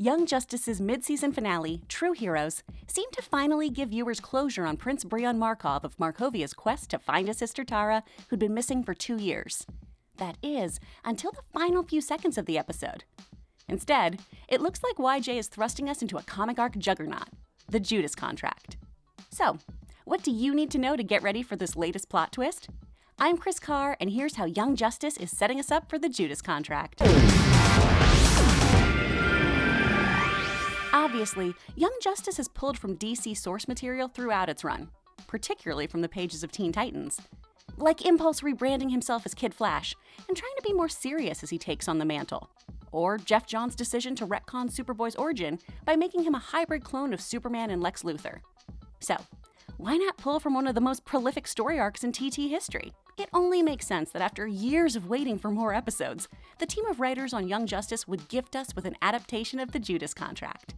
Young Justice's mid-season finale, True Heroes, seemed to finally give viewers closure on Prince Brion Markov of Markovia's quest to find his sister Tara, who'd been missing for 2 years. That is, until the final few seconds of the episode. Instead, it looks like YJ is thrusting us into a comic arc juggernaut, the Judas Contract. So, what do you need to know to get ready for this latest plot twist? I'm Kris Carr, and here's how Young Justice is setting us up for the Judas Contract. Obviously, Young Justice has pulled from DC source material throughout its run, particularly from the pages of Teen Titans. Like Impulse rebranding himself as Kid Flash and trying to be more serious as he takes on the mantle. Or Jeff Johns' decision to retcon Superboy's origin by making him a hybrid clone of Superman and Lex Luthor. So, why not pull from one of the most prolific story arcs in TT history? It only makes sense that after years of waiting for more episodes, the team of writers on Young Justice would gift us with an adaptation of the Judas Contract.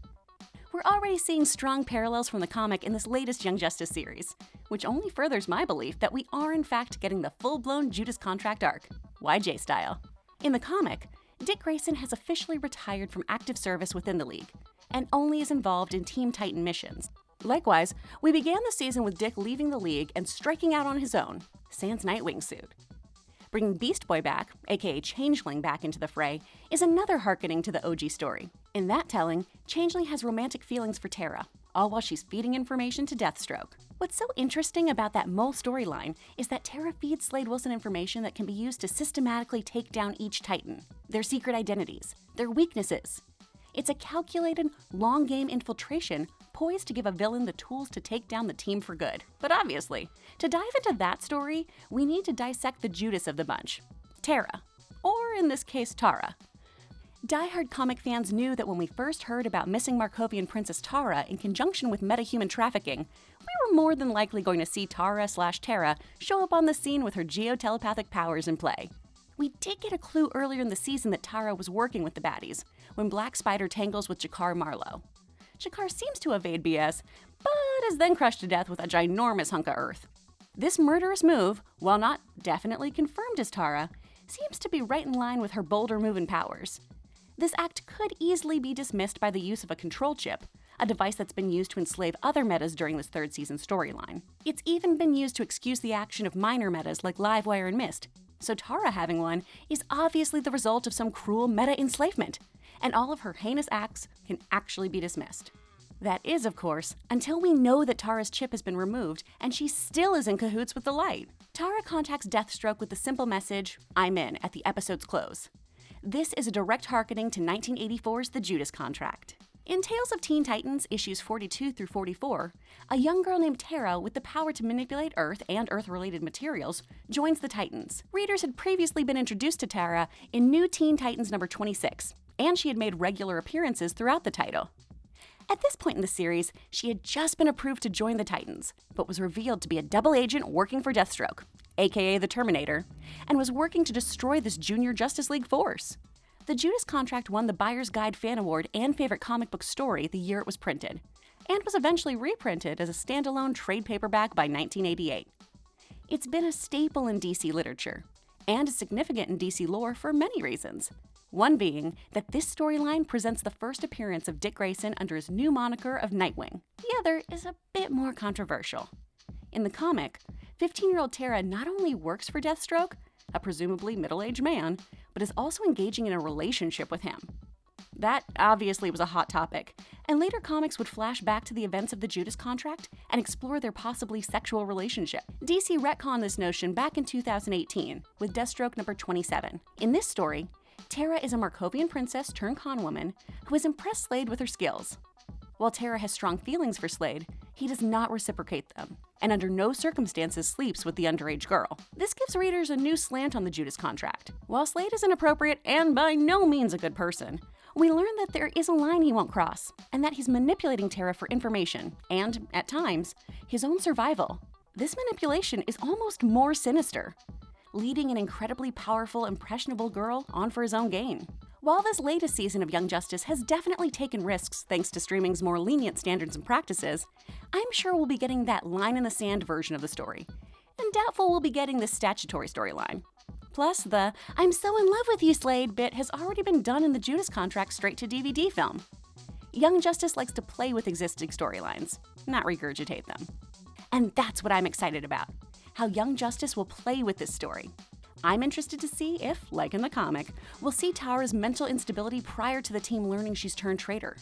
We're already seeing strong parallels from the comic in this latest Young Justice series, which only furthers my belief that we are in fact getting the full-blown Judas Contract arc, YJ style. In the comic, Dick Grayson has officially retired from active service within the League, and only is involved in Team Titan missions. Likewise, we began the season with Dick leaving the League and striking out on his own, sans Nightwing suit. Bringing Beast Boy back, aka Changeling, back into the fray, is another hearkening to the OG story. In that telling, Changeling has romantic feelings for Tara, all while she's feeding information to Deathstroke. What's so interesting about that mole storyline is that Tara feeds Slade Wilson information that can be used to systematically take down each Titan, their secret identities, their weaknesses. It's a calculated, long-game infiltration poised to give a villain the tools to take down the team for good. But obviously, to dive into that story, we need to dissect the Judas of the bunch, Tara, or in this case, Tara. Die-hard comic fans knew that when we first heard about missing Markovian Princess Tara in conjunction with metahuman trafficking, we were more than likely going to see Tara/Tara show up on the scene with her geotelepathic powers in play. We did get a clue earlier in the season that Tara was working with the baddies, when Black Spider tangles with Jakar Marlowe. Jakar seems to evade BS, but is then crushed to death with a ginormous hunk of earth. This murderous move, while not definitely confirmed as Tara, seems to be right in line with her bolder moving powers. This act could easily be dismissed by the use of a control chip, a device that's been used to enslave other metas during this third season storyline. It's even been used to excuse the action of minor metas like Livewire and Mist, so Tara having one is obviously the result of some cruel meta enslavement, and all of her heinous acts can actually be dismissed. That is, of course, until we know that Tara's chip has been removed and she still is in cahoots with the light. Tara contacts Deathstroke with the simple message, "I'm in," at the episode's close. This is a direct hearkening to 1984's The Judas Contract. In Tales of Teen Titans, issues 42 through 44, a young girl named Tara with the power to manipulate Earth and Earth-related materials joins the Titans. Readers had previously been introduced to Tara in New Teen Titans number 26, and she had made regular appearances throughout the title. At this point in the series, she had just been approved to join the Titans, but was revealed to be a double agent working for Deathstroke, aka the Terminator, and was working to destroy this junior Justice League force. The Judas Contract won the Buyer's Guide Fan Award and Favorite Comic Book Story the year it was printed, and was eventually reprinted as a standalone trade paperback by 1988. It's been a staple in DC literature, and is significant in DC lore for many reasons. One being that this storyline presents the first appearance of Dick Grayson under his new moniker of Nightwing. The other is a bit more controversial. In the comic, 15-year-old Tara not only works for Deathstroke, a presumably middle-aged man, but is also engaging in a relationship with him. That obviously was a hot topic, and later comics would flash back to the events of the Judas Contract and explore their possibly sexual relationship. DC retconned this notion back in 2018 with Deathstroke number 27. In this story, Tara is a Markovian princess turned con woman who has impressed Slade with her skills. While Tara has strong feelings for Slade, he does not reciprocate them, and under no circumstances sleeps with the underage girl. This gives readers a new slant on the Judas Contract. While Slade is inappropriate and by no means a good person, we learn that there is a line he won't cross, and that he's manipulating Tara for information, and, at times, his own survival. This manipulation is almost more sinister, leading an incredibly powerful, impressionable girl on for his own gain. While this latest season of Young Justice has definitely taken risks thanks to streaming's more lenient standards and practices, I'm sure we'll be getting that line-in-the-sand version of the story, and doubtful we'll be getting this statutory storyline. Plus, the "I'm so in love with you, Slade" bit has already been done in the Judas Contract straight-to-DVD film. Young Justice likes to play with existing storylines, not regurgitate them. And that's what I'm excited about, how Young Justice will play with this story. I'm interested to see if, like in the comic, we'll see Tara's mental instability prior to the team learning she's turned traitor.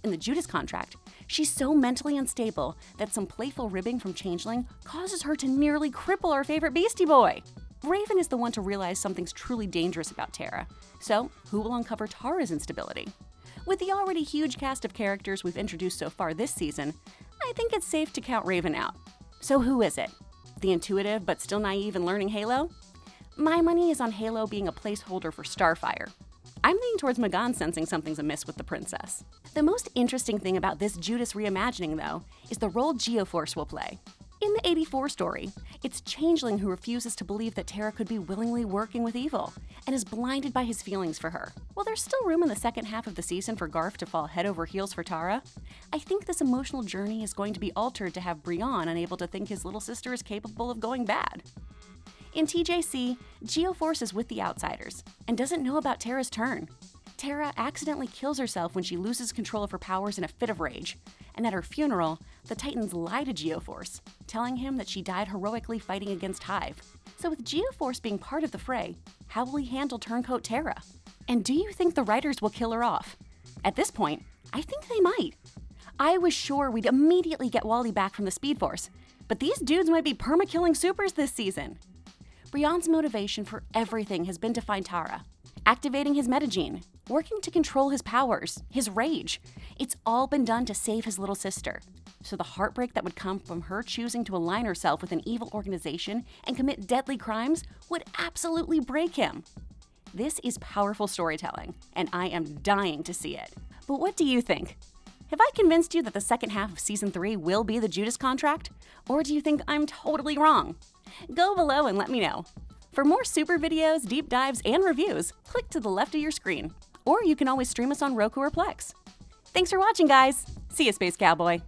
In the Judas Contract, she's so mentally unstable that some playful ribbing from Changeling causes her to nearly cripple our favorite Beastie Boy. Raven is the one to realize something's truly dangerous about Tara, so who will uncover Tara's instability? With the already huge cast of characters we've introduced so far this season, I think it's safe to count Raven out. So who is it? The intuitive but still naive and learning Halo? My money is on Halo being a placeholder for Starfire. I'm leaning towards Magan sensing something's amiss with the princess. The most interesting thing about this Judas reimagining, though, is the role geo-force will play. In the 84 story, it's Changeling who refuses to believe that Tara could be willingly working with evil, and is blinded by his feelings for her. While there's still room in the second half of the season for Garf to fall head over heels for Tara, I think this emotional journey is going to be altered to have Brion unable to think his little sister is capable of going bad. In TJC, Geo-force is with the outsiders, and doesn't know about Tara's turn. Tara accidentally kills herself when she loses control of her powers in a fit of rage, and at her funeral, the Titans lie to Geo-force, telling him that she died heroically fighting against Hive. So with Geo-force being part of the fray, how will he handle Turncoat Tara? And do you think the writers will kill her off? At this point, I think they might. I was sure we'd immediately get Wally back from the Speed Force, but these dudes might be perma-killing supers this season. Brion's motivation for everything has been to find Tara, activating his metagene, working to control his powers, his rage. It's all been done to save his little sister. So the heartbreak that would come from her choosing to align herself with an evil organization and commit deadly crimes would absolutely break him. This is powerful storytelling, and I am dying to see it. But what do you think? Have I convinced you that the second half of Season 3 will be the Judas Contract? Or do you think I'm totally wrong? Go below and let me know. For more super videos, deep dives, and reviews, click to the left of your screen. Or you can always stream us on Roku or Plex. Thanks for watching, guys! See ya, Space Cowboy!